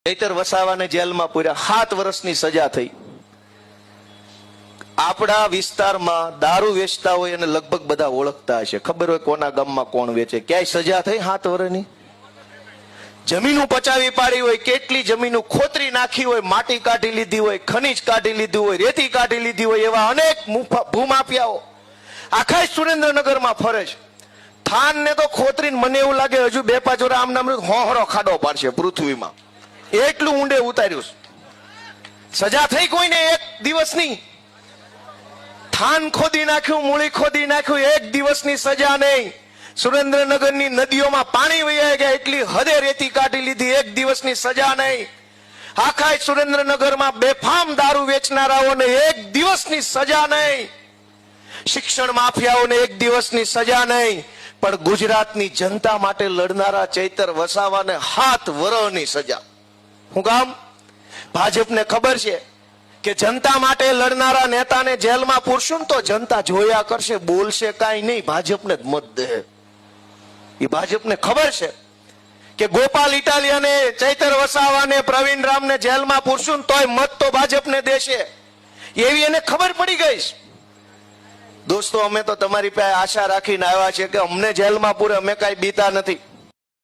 ચૈતર વસાવાને જેલમાં પૂર્યા 7 વર્ષની સજા થઈ। આપણા વિસ્તારમાં દારૂ વેચતા હોય અને લગભગ બધા ઓળખતા હશે, ખબર હોય કોના ગામમાં કોણ વેચે। ક્યાંય સજા થઈ 7 વર્ષની? જમીનો પચાવી પાડી હોય, કેટલી જમીનો ખોતરી નાખી હોય, માટી કાઢી લીધી હોય, ખનીજ કાઢી લીધું હોય, રેતી કાઢી લીધી હોય, એવા અનેક ભૂમાફિયાઓ આખા સુરેન્દ્રનગરમાં ફરે છે। થાન ને તો ખોતરીને મને એવું લાગે હજુ 2-5 વર્ષ આમ નામ હોહરો ખાડો પાડશે પૃથ્વીમાં, એટલું ઊંડે ઉતાર્યું છે। સજા થઈ કોઈને 1 દિવસની? થાન ખોદી નાખ્યું, મૂળી ખોદી નાખ્યું, 1 દિવસની સજા નહીં। સુરેન્દ્રનગરની નદીઓમાં પાણી વહી ગયા, એટલી હદે રેતી કાઢી લીધી, 1 દિવસની સજા નહીં। આખા સુરેન્દ્રનગરમાં બેફામ દારૂ વેચનારાઓને 1 દિવસની સજા નહીં। શિક્ષણ માફિયાઓને 1 દિવસની સજા નહીં, પણ ગુજરાતની જનતા માટે લડનારા ચૈતર વસાવાને 7 વર્ષની સજા। શું કામ? ભાજપને ખબર છે કે જનતા માટે લડનારા નેતાને જેલમાં પૂરશું તો જનતા જોયા કરશે, બોલશે કાંઈ નહીં, ભાજપને જ મત દે। એ ભાજપને ખબર છે કે ગોપાલ ઇટાલિયાને, ચૈતર વસાવાને, પ્રવીણ રામને જેલમાં પૂરશું તોય મત તો ભાજપને દેશે, એવી એને ખબર પડી ગઈ છે। દોસ્તો, અમે તો તમારી પાસે આશા રાખીને આવ્યા છે કે અમને જેલમાં પૂરે, અમે કાંઈ બીતા નથી।